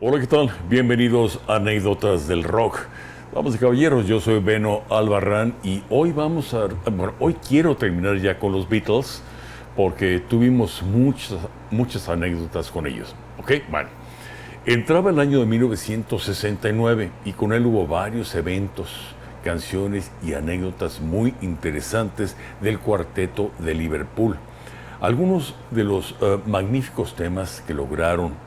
Hola, ¿qué tal? Bienvenidos a Anécdotas del Rock. Vamos, caballeros, yo soy Beno Albarrán y hoy quiero terminar ya con los Beatles porque tuvimos muchas anécdotas con ellos. ¿Ok? Bueno, entraba el año de 1969 y con él hubo varios eventos, canciones y anécdotas muy interesantes del cuarteto de Liverpool. Algunos de los magníficos temas que lograron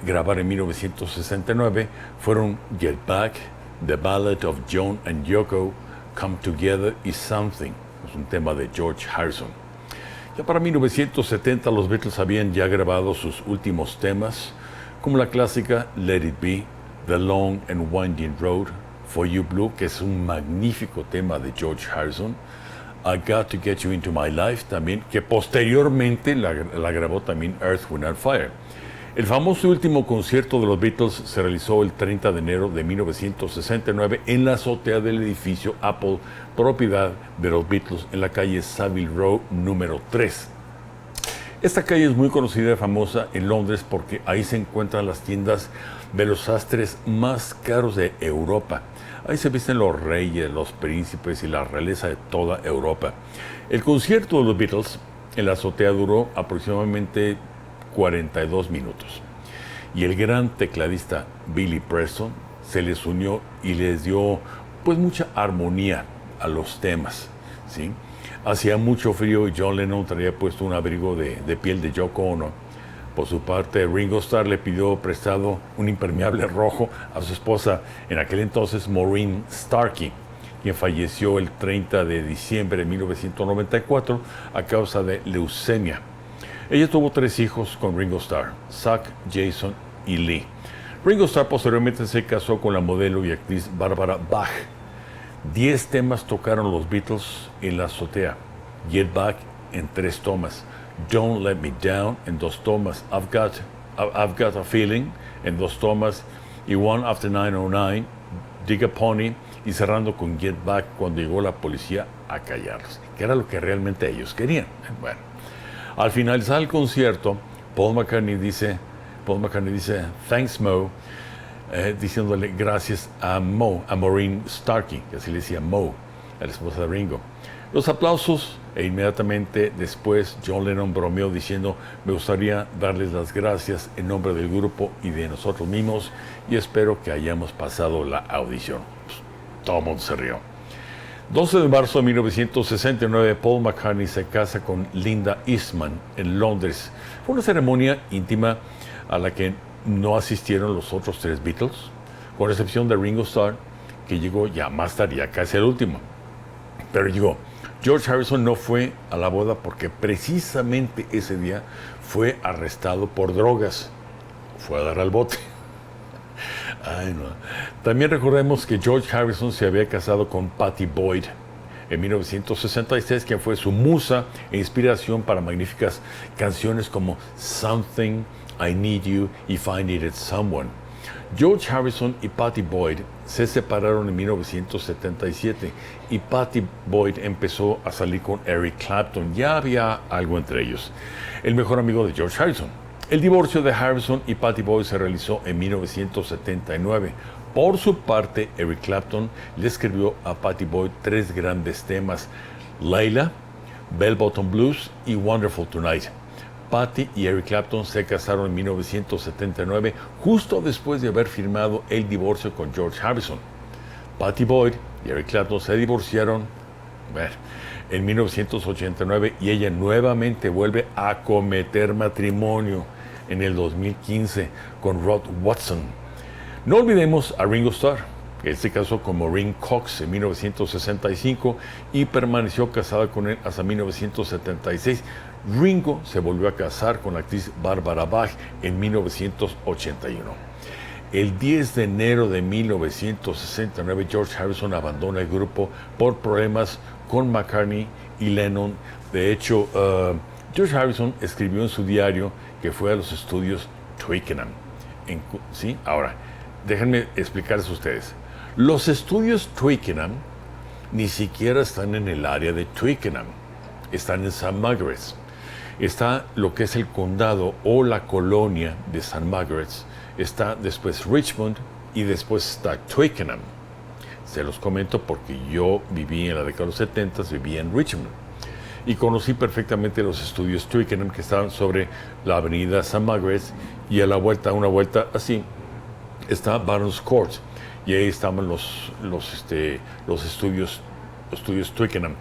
grabar en 1969 fueron Get Back, The Ballad of John and Yoko, Come Together y Something. Es un tema de George Harrison. Ya para 1970 los Beatles habían ya grabado sus últimos temas, como la clásica Let It Be, The Long and Winding Road, For You Blue, que es un magnífico tema de George Harrison, I Got to Get You Into My Life también, que posteriormente la grabó también Earth, Wind and Fire. El famoso último concierto de los Beatles se realizó el 30 de enero de 1969 en la azotea del edificio Apple, propiedad de los Beatles, en la calle Savile Row número 3. Esta calle es muy conocida y famosa en Londres porque ahí se encuentran las tiendas de los sastres más caros de Europa. Ahí se visten los reyes, los príncipes y la realeza de toda Europa. El concierto de los Beatles en la azotea duró aproximadamente 42 minutos. Y el gran tecladista Billy Preston se les unió y les dio pues mucha armonía a los temas, ¿sí? Hacía mucho frío y John Lennon traía puesto un abrigo de piel de Yoko Ono. Por su parte, Ringo Starr le pidió prestado un impermeable rojo a su esposa, en aquel entonces Maureen Starkey, quien falleció el 30 de diciembre de 1994 a causa de leucemia. Ella tuvo 3 hijos con Ringo Starr, Zach, Jason y Lee. Ringo Starr posteriormente se casó con la modelo y actriz Barbara Bach. 10 temas tocaron los Beatles en la azotea. Get Back en 3 tomas, Don't Let Me Down en 2 tomas, I've Got a Feeling en 2 tomas y One After 909, Dig a Pony y cerrando con Get Back cuando llegó la policía a callarlos, que era lo que realmente ellos querían. Bueno. Al finalizar el concierto, Paul McCartney dice, thanks Mo, diciéndole gracias a Maureen Starkey, que así le decía Mo, a la esposa de Ringo. Los aplausos e inmediatamente después John Lennon bromeó diciendo, me gustaría darles las gracias en nombre del grupo y de nosotros mismos y espero que hayamos pasado la audición. Pues, todo el mundo se rió. 12 de marzo de 1969, Paul McCartney se casa con Linda Eastman en Londres. Fue una ceremonia íntima a la que no asistieron los otros 3 Beatles, con excepción de Ringo Starr, que llegó ya más tarde, ya casi el último. Pero llegó. George Harrison no fue a la boda porque precisamente ese día fue arrestado por drogas. Fue a dar al bote. Ay, no. También recordemos que George Harrison se había casado con Pattie Boyd en 1966, quien fue su musa e inspiración para magníficas canciones como Something, I Need You y If I Needed Someone. George Harrison y Pattie Boyd se separaron en 1977 y Pattie Boyd empezó a salir con Eric Clapton. Ya había algo entre ellos. El mejor amigo de George Harrison. El divorcio de Harrison y Pattie Boyd se realizó en 1979. Por su parte, Eric Clapton le escribió a Pattie Boyd 3 grandes temas, Layla, Bell Bottom Blues y Wonderful Tonight. Pattie y Eric Clapton se casaron en 1979, justo después de haber firmado el divorcio con George Harrison. Pattie Boyd y Eric Clapton se divorciaron en 1989 y ella nuevamente vuelve a cometer matrimonio en el 2015 con Rod Watson. No olvidemos a Ringo Starr, que él se casó con Maureen Cox en 1965 y permaneció casada con él hasta 1976. Ringo se volvió a casar con la actriz Barbara Bach en 1981. El 10 de enero de 1969, George Harrison abandona el grupo por problemas con McCartney y Lennon. De hecho, George Harrison escribió en su diario que fue a los estudios Twickenham. ¿Sí? Ahora, déjenme explicarles a ustedes. Los estudios Twickenham ni siquiera están en el área de Twickenham. Están en St. Margaret's. Está lo que es el condado o la colonia de St. Margaret's, está después Richmond y después está Twickenham. Se los comento porque yo viví en la década de los 70, viví en Richmond y conocí perfectamente los estudios Twickenham que estaban sobre la avenida St. Margaret's, y a la vuelta, una vuelta así, está Barons Court y ahí estaban los estudios Twickenham.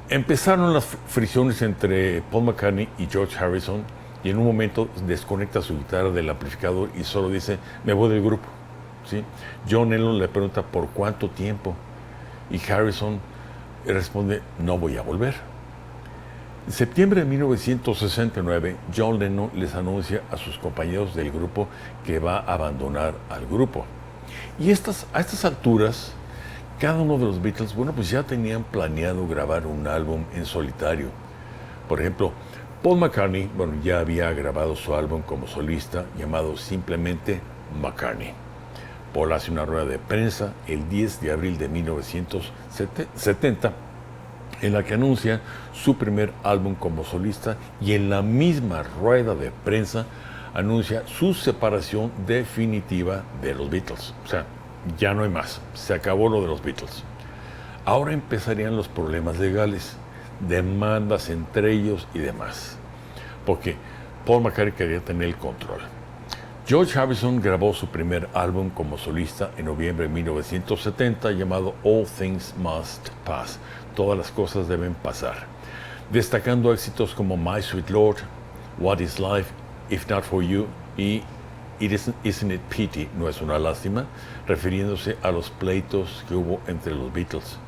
Empezaron las fricciones entre Paul McCartney y George Harrison, y en un momento desconecta su guitarra del amplificador y solo dice, me voy del grupo. ¿Sí? John Lennon le pregunta por cuánto tiempo y Harrison responde, no voy a volver. En septiembre de 1969, John Lennon les anuncia a sus compañeros del grupo que va a abandonar al grupo. Y a estas alturas, cada uno de los Beatles, bueno, pues ya tenían planeado grabar un álbum en solitario. Por ejemplo, Paul McCartney, bueno, ya había grabado su álbum como solista llamado simplemente McCartney. Paul hace una rueda de prensa el 10 de abril de 1970 en la que anuncia su primer álbum como solista, y en la misma rueda de prensa anuncia su separación definitiva de los Beatles. O sea, ya no hay más, se acabó lo de los Beatles. Ahora empezarían los problemas legales, demandas entre ellos y demás, porque Paul McCartney quería tener el control. George Harrison grabó su primer álbum como solista en noviembre de 1970 llamado All Things Must Pass, todas las cosas deben pasar, destacando éxitos como My Sweet Lord, What is Life, If Not For You y Isn't It Pity, no es una lástima, refiriéndose a los pleitos que hubo entre los Beatles.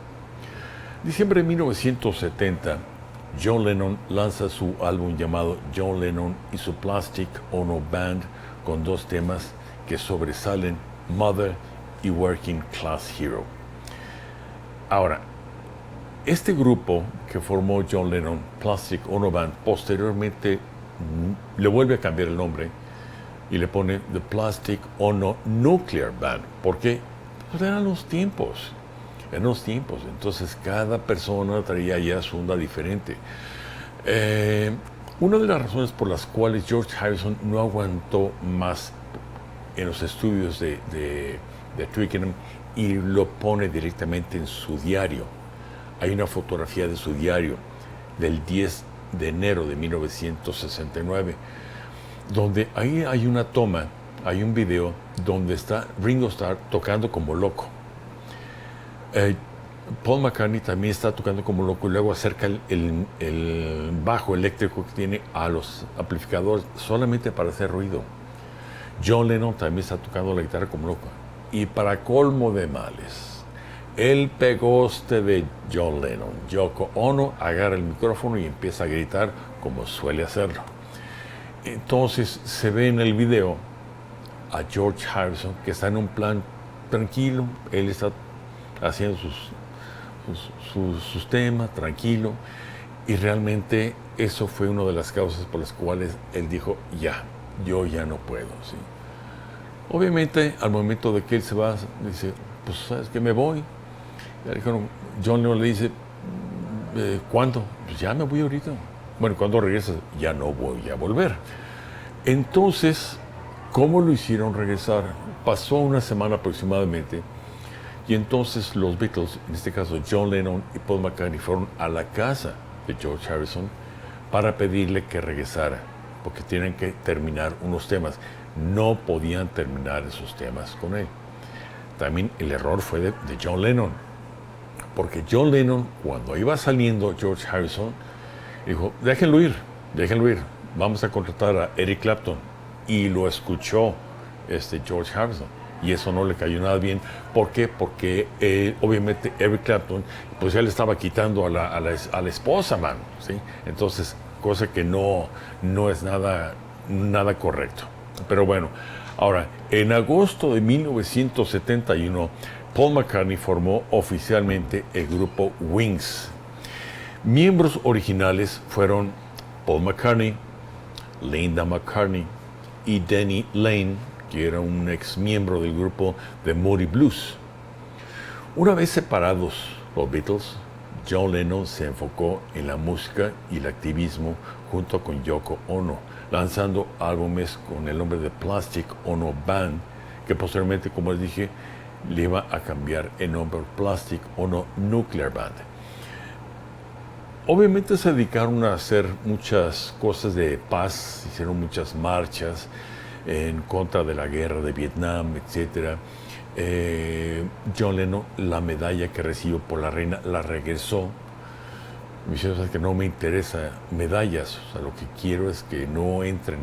Diciembre de 1970, John Lennon lanza su álbum llamado John Lennon y su Plastic Ono Band, con dos temas que sobresalen, Mother y Working Class Hero. Ahora, este grupo que formó John Lennon, Plastic Ono Band, posteriormente le vuelve a cambiar el nombre y le pone The Plastic Ono Nuclear Band. ¿Por qué? Pues eran los tiempos. Entonces cada persona traía ya su onda diferente. Una de las razones por las cuales George Harrison no aguantó más en los estudios de Twickenham y lo pone directamente en su diario. Hay una fotografía de su diario del 10 de enero de 1969, donde ahí hay una toma, hay un video donde está Ringo Starr tocando como loco. Paul McCartney también está tocando como loco y luego acerca el bajo eléctrico que tiene a los amplificadores solamente para hacer ruido. John Lennon también está tocando la guitarra como loco. Y para colmo de males, el pegoste de John Lennon, Yoko Ono, agarra el micrófono y empieza a gritar como suele hacerlo. Entonces se ve en el video a George Harrison que está en un plan tranquilo, él está haciendo sus temas, tranquilo, y realmente eso fue una de las causas por las cuales él dijo, yo ya no puedo, ¿sí? Obviamente, al momento de que él se va, dice, pues, ¿sabes qué? Me voy. Ya dijeron, John Lennon le dice, ¿cuándo? Pues ya me voy ahorita. Bueno, ¿cuándo regresas? Ya no voy a volver. Entonces, ¿cómo lo hicieron regresar? Pasó una semana aproximadamente, y entonces los Beatles, en este caso John Lennon y Paul McCartney, fueron a la casa de George Harrison para pedirle que regresara, porque tienen que terminar unos temas. No podían terminar esos temas con él. También el error fue de John Lennon, porque John Lennon, cuando iba saliendo George Harrison, dijo, déjenlo ir, vamos a contratar a Eric Clapton. Y lo escuchó George Harrison. Y eso no le cayó nada bien. ¿Por qué? Porque obviamente Eric Clapton pues ya le estaba quitando a la esposa, man, ¿sí? Entonces, cosa que no es nada correcto. Pero bueno, ahora, en agosto de 1971, Paul McCartney formó oficialmente el grupo Wings. Miembros originales fueron Paul McCartney, Linda McCartney y Denny Laine, que era un ex miembro del grupo The Moody Blues. Una vez separados los Beatles, John Lennon se enfocó en la música y el activismo junto con Yoko Ono, lanzando álbumes con el nombre de Plastic Ono Band, que posteriormente, como les dije, le iba a cambiar el nombre Plastic Ono Nuclear Band. Obviamente se dedicaron a hacer muchas cosas de paz, hicieron muchas marchas en contra de la guerra de Vietnam, etc. John Lennon, la medalla que recibió por la reina, la regresó. Me dice, o sea, que no me interesa medallas, o sea, lo que quiero es que no entren,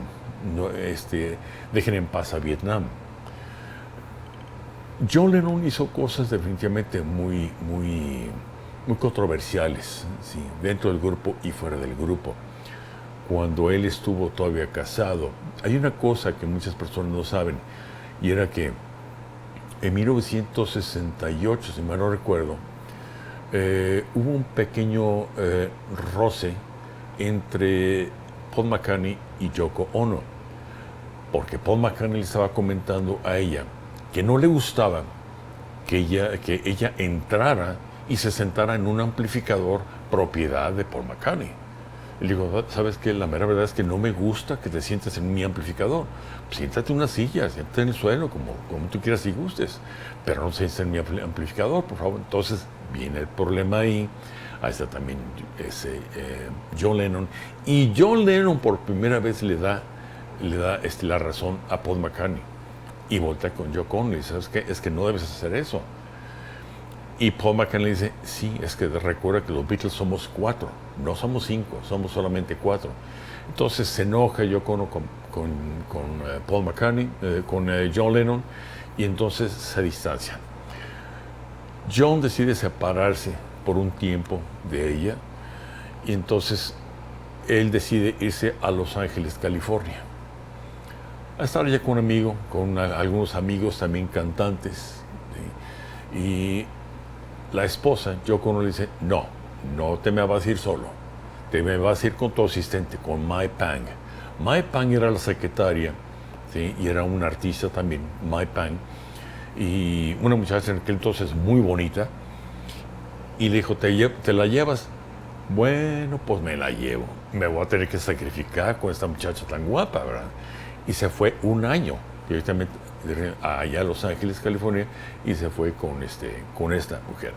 dejen en paz a Vietnam. John Lennon hizo cosas definitivamente muy controversiales, ¿sí? Dentro del grupo y fuera del grupo. Cuando él estuvo todavía casado, hay una cosa que muchas personas no saben, y era que en 1968, si mal no recuerdo, hubo un pequeño roce entre Paul McCartney y Yoko Ono, porque Paul McCartney le estaba comentando a ella que no le gustaba que ella entrara y se sentara en un amplificador propiedad de Paul McCartney. Y le digo, ¿sabes qué? La mera verdad es que no me gusta que te sientes en mi amplificador. Siéntate en una silla, siéntate en el suelo, como tú quieras y gustes, pero no se sientes en mi amplificador, por favor. Entonces viene el problema ahí. Ahí está también John Lennon. Y John Lennon por primera vez le da la razón a Paul McCartney. Y voltea con Yoko Ono y dice, ¿sabes qué? Es que no debes hacer eso. Y Paul McCartney le dice, sí, es que recuerda que los Beatles somos 4, no somos 5, somos solamente 4. Entonces se enoja Yoko Ono con Paul McCartney, con John Lennon, y entonces se distancian. John decide separarse por un tiempo de ella, y entonces él decide irse a Los Ángeles, California, a estar allá con un amigo, con algunos amigos también cantantes, ¿sí? Y la esposa, Yoko Ono, le dice, no te me vas a ir solo, te me vas a ir con tu asistente, con Mai Pang. Mai Pang era la secretaria, ¿sí? Y era una artista también, Mai Pang, y una muchacha en aquel entonces muy bonita, y le dijo, ¿te la llevas? Bueno, pues me la llevo, me voy a tener que sacrificar con esta muchacha tan guapa, ¿verdad? Y se fue un año directamente allá a Los Ángeles, California, y se fue con esta mujer.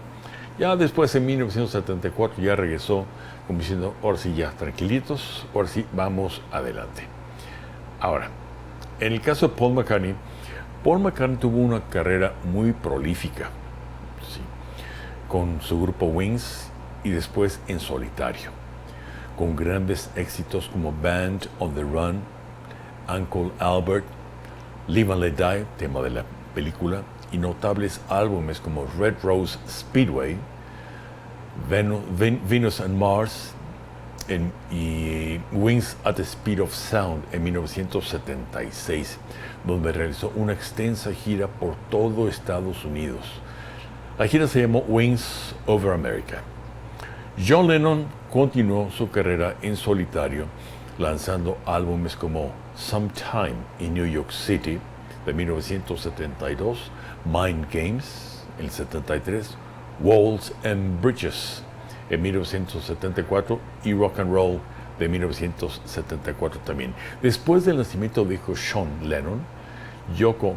Ya después, en 1974, ya regresó, como diciendo, ahora sí, ya tranquilitos, ahora sí, vamos adelante. Ahora, en el caso de Paul McCartney tuvo una carrera muy prolífica, ¿sí? Con su grupo Wings y después en solitario, con grandes éxitos como Band on the Run, Uncle Albert, Live and Let Die, tema de la película, y notables álbumes como Red Rose Speedway, Venus and Mars y Wings at the Speed of Sound en 1976, donde realizó una extensa gira por todo Estados Unidos. La gira se llamó Wings Over America. John Lennon continuó su carrera en solitario, lanzando álbumes como Sometime in New York City de 1972, Mind Games en el 73, Walls and Bridges en 1974 y Rock and Roll de 1974 también. Después del nacimiento de hijo Sean Lennon,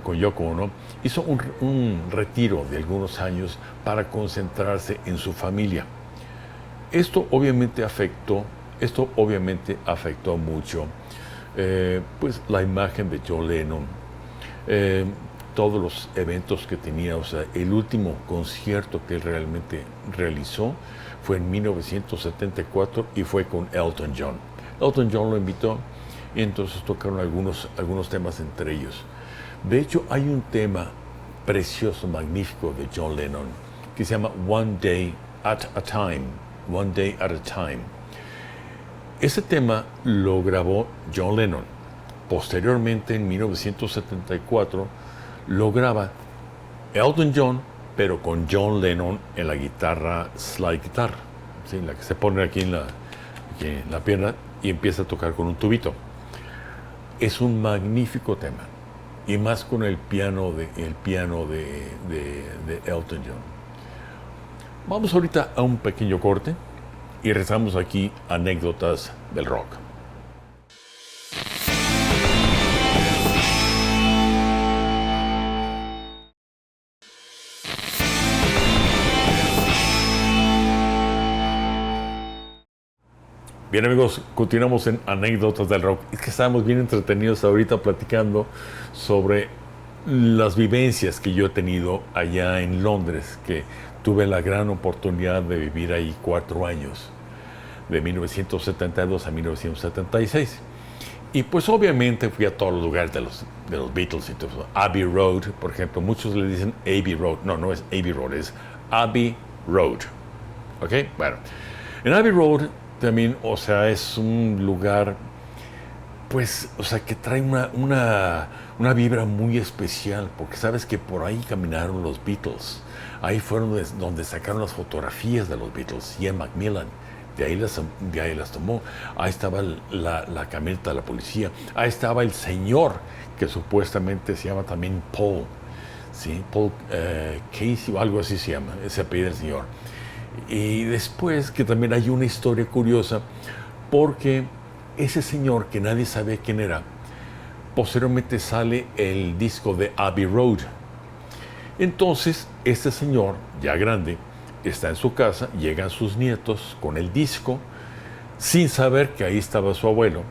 con Yoko Ono, hizo un retiro de algunos años para concentrarse en su familia. Esto obviamente afectó mucho pues la imagen de John Lennon, todos los eventos que tenía. O sea, el último concierto que él realmente realizó fue en 1974 y fue con Elton John. Elton John lo invitó y entonces tocaron algunos temas entre ellos. De hecho, hay un tema precioso, magnífico de John Lennon que se llama One Day at a Time. One Day at a Time. Ese tema lo grabó John Lennon. Posteriormente, en 1974, lo graba Elton John, pero con John Lennon en la guitarra slide guitar, ¿sí? La que se pone aquí en la pierna y empieza a tocar con un tubito. Es un magnífico tema, y más con el piano de Elton John. Vamos ahorita a un pequeño corte y regresamos aquí a Anécdotas del Rock. Bien amigos, continuamos en Anécdotas del Rock. Es que estábamos bien entretenidos ahorita platicando sobre las vivencias que yo he tenido allá en Londres, que tuve la gran oportunidad de vivir ahí 4 años, de 1972 a 1976. Y pues obviamente fui a todos los lugares de los Beatles y todo eso. Abbey Road, por ejemplo, muchos le dicen Abbey Road. No, no es Abbey Road, es Abbey Road. ¿Ok? Bueno, en Abbey Road también, o sea, es un lugar, pues, o sea, que trae una vibra muy especial, porque sabes que por ahí caminaron los Beatles. Ahí fueron donde sacaron las fotografías de los Beatles, Ian Macmillan. De ahí las tomó. Ahí estaba la camioneta de la policía. Ahí estaba el señor, que supuestamente se llama también Paul. ¿Sí? Paul Casey o algo así se llama, ese apellido del señor. Y después que también hay una historia curiosa, porque ese señor, que nadie sabía quién era, posteriormente sale el disco de Abbey Road. Entonces, este señor, ya grande, está en su casa, llegan sus nietos con el disco, sin saber que ahí estaba su abuelo.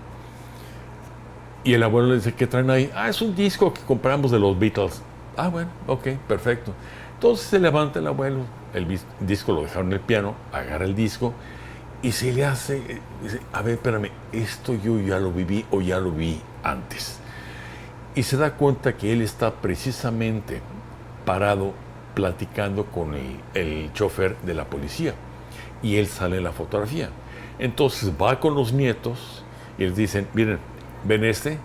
Y el abuelo le dice, ¿qué traen ahí? Ah, es un disco que compramos de los Beatles. Ah, bueno, ok, perfecto. Entonces se levanta el abuelo, el disco lo dejaron en el piano, agarra el disco y se le hace, dice, a ver, espérame, esto yo ya lo viví o ya lo vi antes. Y se da cuenta que él está precisamente parado platicando con el chofer de la policía y él sale en la fotografía. Entonces va con los nietos y les dicen, miren, ven este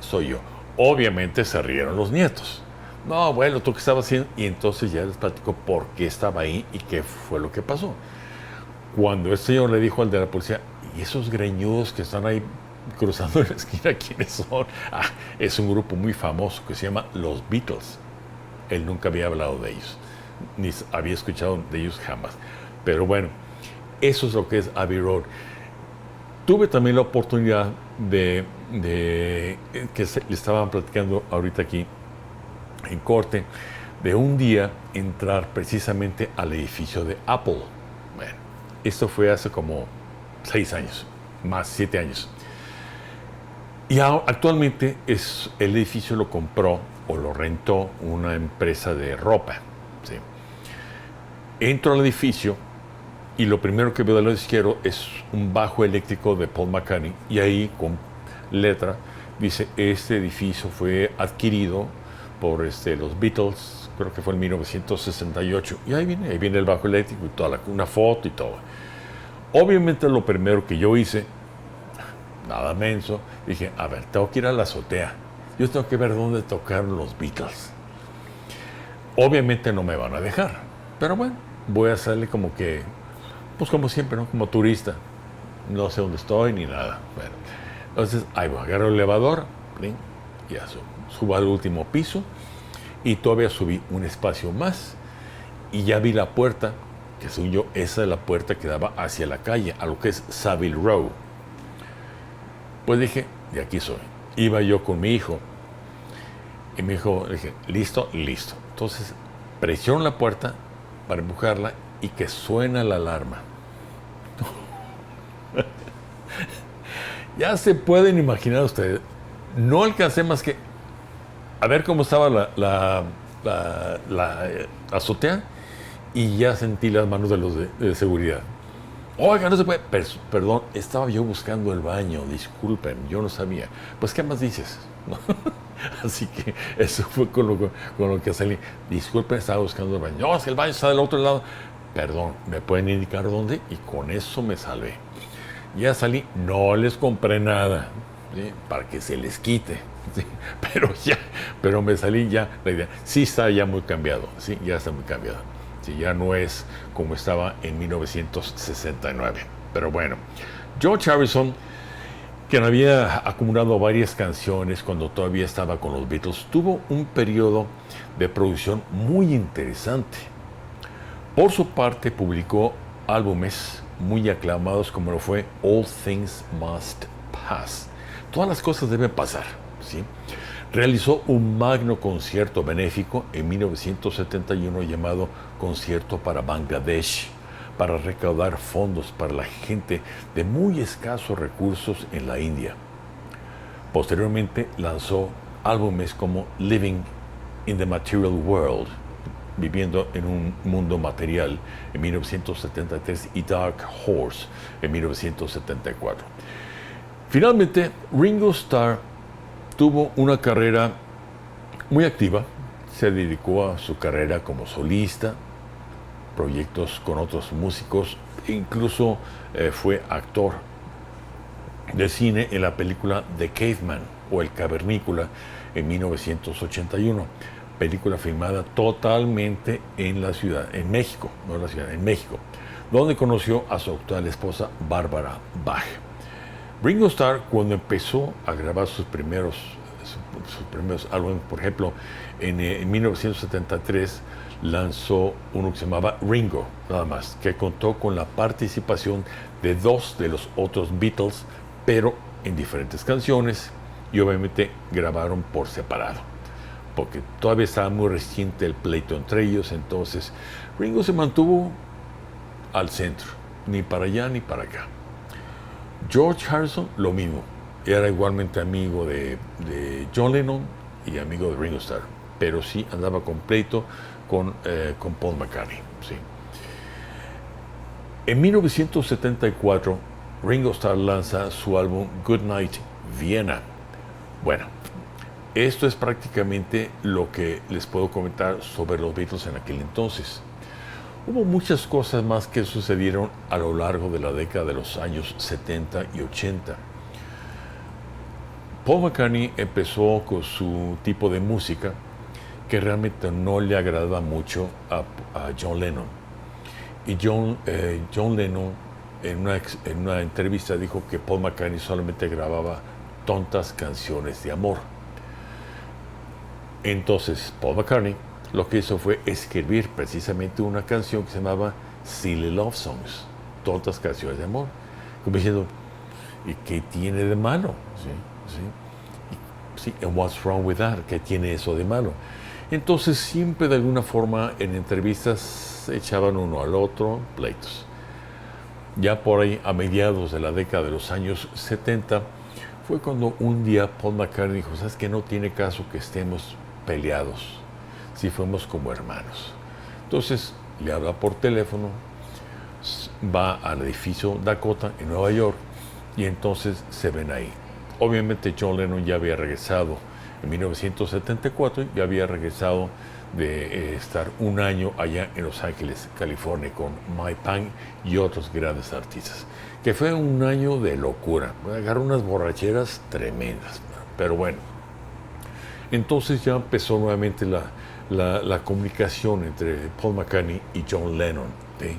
soy yo. Obviamente se rieron los nietos. No, abuelo, ¿tú qué estabas haciendo? Y entonces ya les platico por qué estaba ahí y qué fue lo que pasó. Cuando el señor le dijo al de la policía, ¿y esos greñudos que están ahí cruzando en la esquina, quiénes son? Ah, es un grupo muy famoso que se llama Los Beatles. Él nunca había hablado de ellos, ni había escuchado de ellos jamás. Pero bueno, eso es lo que es Abbey Road. Tuve también la oportunidad de que le estaban platicando ahorita aquí en corte, de un día entrar precisamente al edificio de Apple. Bueno, esto fue hace como 6 años, más 7 años. Y actualmente el edificio lo compró o lo rentó una empresa de ropa. ¿Sí? Entro al edificio y lo primero que veo del lado izquierdo es un bajo eléctrico de Paul McCartney y ahí con letra dice, este edificio fue adquirido por los Beatles, creo que fue en 1968. Y ahí viene el bajo eléctrico y toda una foto y todo. Obviamente lo primero que yo hice, nada menso, dije, a ver, tengo que ir a la azotea. Yo tengo que ver dónde tocaron los Beatles. Obviamente no me van a dejar, pero bueno, voy a hacerle como que, pues como siempre, ¿no? Como turista. No sé dónde estoy ni nada. Bueno, entonces ahí voy, agarro el elevador, y ya subo al último piso y todavía subí un espacio más y ya vi la puerta, que según yo, esa es la puerta que daba hacia la calle, a lo que es Savile Row. Pues dije, de aquí soy. Iba yo con mi hijo y mi hijo le dije, listo, listo. Entonces presiono la puerta para empujarla y que suena la alarma. Ya se pueden imaginar ustedes, no alcancé más que a ver cómo estaba la azotea y ya sentí las manos de los de seguridad. Oiga, no se puede. Perdón, estaba yo buscando el baño, disculpen, yo no sabía. Pues, ¿qué más dices? Así que eso fue con lo que salí. Disculpen, estaba buscando el baño. No, es que el baño está del otro lado. Perdón, ¿me pueden indicar dónde? Y con eso me salvé. Ya salí, no les compré nada, ¿sí? Para que se les quite. ¿Sí? Pero me salí ya, la idea, sí está ya muy cambiado, sí, ya está muy cambiado. Sí, ya no es como estaba en 1969. Pero bueno, George Harrison, quien había acumulado varias canciones cuando todavía estaba con los Beatles, tuvo un periodo de producción muy interesante, Por su parte, publicó álbumes muy aclamados como lo fue All Things Must Pass. Todas las cosas deben pasar, ¿sí? Realizó un magno concierto benéfico en 1971 llamado Concierto para Bangladesh, para recaudar fondos para la gente de muy escasos recursos en la India. Posteriormente lanzó álbumes como Living in the Material World, viviendo en un mundo material, en 1973, y Dark Horse en 1974. Finalmente, Ringo Starr tuvo una carrera muy activa. Se dedicó a su carrera como solista, proyectos con otros músicos, e incluso fue actor de cine en la película The Caveman o El Cavernícola en 1981. Película filmada totalmente en la ciudad, en México, no en la ciudad, en México, donde conoció a su actual esposa, Bárbara Bach. Ringo Starr, cuando empezó a grabar sus primeros álbumes, por ejemplo, en 1973, lanzó uno que se llamaba Ringo, nada más, que contó con la participación de dos de los otros Beatles, pero en diferentes canciones, y obviamente grabaron por separado, porque todavía estaba muy reciente el pleito entre ellos. Entonces Ringo se mantuvo al centro, ni para allá ni para acá. George Harrison, lo mismo, era igualmente amigo de John Lennon y amigo de Ringo Starr, pero sí andaba con pleito con Paul McCartney. ¿Sí? En 1974, Ringo Starr lanza su álbum Goodnight Vienna. Bueno, esto es prácticamente lo que les puedo comentar sobre los Beatles en aquel entonces. Hubo muchas cosas más que sucedieron a lo largo de la década de los años 70 y 80. Paul McCartney empezó con su tipo de música que realmente no le agradaba mucho a John Lennon. Y John Lennon en una entrevista dijo que Paul McCartney solamente grababa tontas canciones de amor. Entonces Paul McCartney lo que hizo fue escribir precisamente una canción que se llamaba Silly Love Songs, tontas canciones de amor, como diciendo, ¿y qué tiene de malo? ¿Sí? And what's wrong with that? ¿Qué tiene eso de malo? Entonces siempre de alguna forma en entrevistas se echaban uno al otro pleitos. Ya por ahí a mediados de la década de los años 70 fue cuando un día Paul McCartney dijo, ¿sabes qué? No tiene caso que estemos peleados si fuimos como hermanos. Entonces le habla por teléfono, va al edificio Dakota en Nueva York y entonces se ven ahí. Obviamente John Lennon ya había regresado en 1974, ya había regresado de estar un año allá en Los Ángeles, California, con Mike Pang y otros grandes artistas, que fue un año de locura. Agarró unas borracheras tremendas, pero bueno. Entonces ya empezó nuevamente la comunicación entre Paul McCartney y John Lennon. ¿Sí?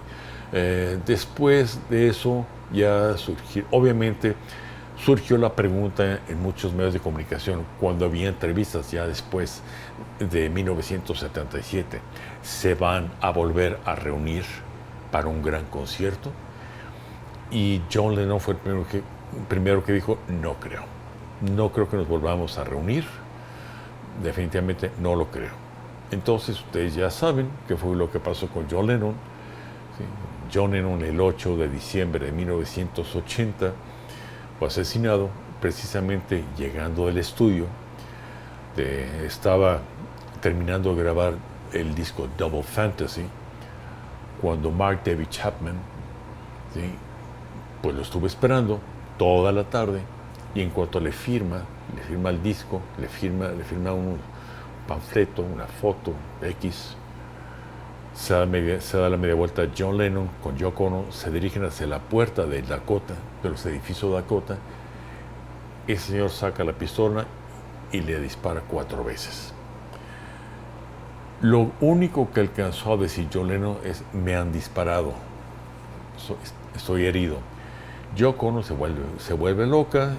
Después de eso ya surgió la pregunta en muchos medios de comunicación cuando había entrevistas ya después de 1977. ¿Se van a volver a reunir para un gran concierto? Y John Lennon fue el primero que dijo, no creo. No creo que nos volvamos a reunir. Definitivamente no lo creo. Entonces ustedes ya saben qué fue lo que pasó con John Lennon. ¿Sí? John Lennon el 8 de diciembre de 1980 fue asesinado precisamente llegando del estudio. Estaba terminando de grabar el disco Double Fantasy cuando Mark David Chapman, ¿sí? Pues lo estuvo esperando toda la tarde y en cuanto le firma el disco, le firma un panfleto, una foto X, se da la media vuelta. John Lennon con Yoko Ono se dirigen hacia la puerta de Dakota, de los edificios Dakota. Ese señor saca la pistola y le dispara 4 veces. Lo único que alcanzó a decir John Lennon es, me han disparado, estoy herido. Yoko Ono se vuelve loca.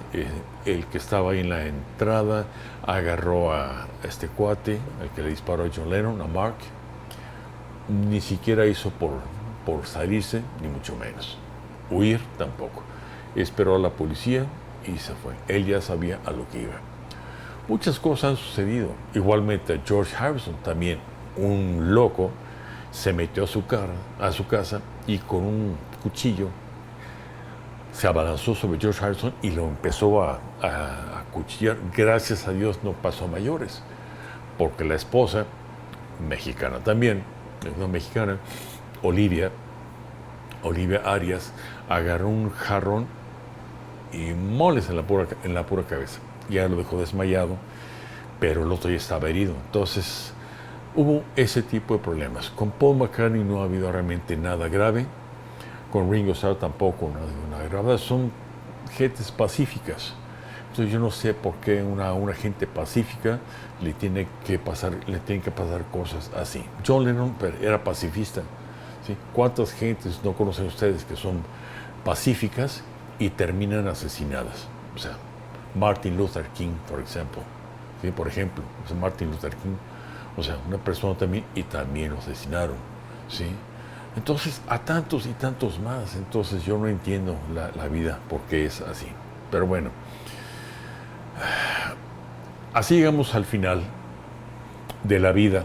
El que estaba ahí en la entrada agarró a este cuate, el que le disparó a John Lennon, a Mark. ni siquiera hizo por salirse, ni mucho menos. Huir tampoco. Esperó a la policía y se fue. Él ya sabía a lo que iba. Muchas cosas han sucedido. Igualmente George Harrison, también un loco, se metió a su casa y con un cuchillo se abalanzó sobre George Harrison y lo empezó a cuchillar. Gracias a Dios no pasó a mayores, porque la esposa, mexicana también, una mexicana, Olivia Arias, agarró un jarrón y moles en la pura cabeza. Ya lo dejó desmayado, pero el otro ya estaba herido. Entonces, hubo ese tipo de problemas. Con Paul McCartney no ha habido realmente nada grave. Con Ringo Starr tampoco nada grave. Son gentes pacíficas. Entonces yo no sé por qué una gente pacífica le tienen que pasar cosas así. John Lennon era pacifista. ¿Sí? ¿Cuántas gentes no conocen ustedes que son pacíficas y terminan asesinadas? O sea, Martin Luther King, por ejemplo, Martin Luther King, o sea, una persona también, y también lo asesinaron, ¿sí? Entonces, a tantos y tantos más. Entonces, yo no entiendo la vida por qué es así. Pero bueno, así llegamos al final de la vida,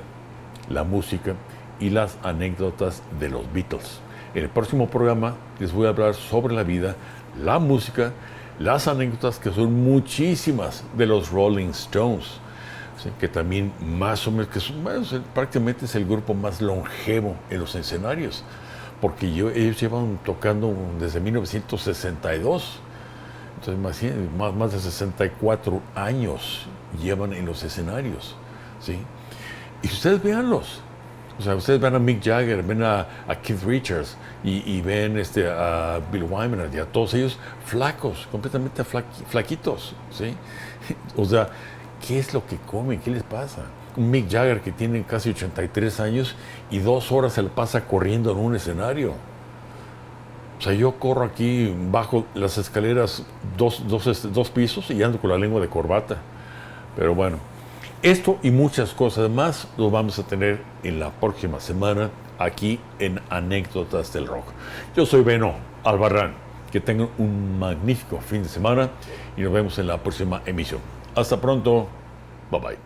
la música y las anécdotas de los Beatles. En el próximo programa les voy a hablar sobre la vida, la música, las anécdotas, que son muchísimas, de los Rolling Stones, ¿sí? Que también más o menos, prácticamente es el grupo más longevo en los escenarios, porque ellos llevan tocando desde 1962. Entonces, más de 64 años llevan en los escenarios, ¿sí? Y ustedes véanlos. O sea, ustedes ven a Mick Jagger, ven a Keith Richards y ven a Bill Wyman y a todos ellos flacos, completamente flaquitos, ¿sí? O sea, ¿qué es lo que comen? ¿Qué les pasa? Un Mick Jagger que tiene casi 83 años y 2 horas se le pasa corriendo en un escenario. O sea, yo corro aquí, bajo las escaleras dos pisos y ando con la lengua de corbata. Pero bueno, esto y muchas cosas más los vamos a tener en la próxima semana aquí en Anécdotas del Rock. Yo soy Beno Albarrán. Que tengan un magnífico fin de semana y nos vemos en la próxima emisión. Hasta pronto. Bye bye.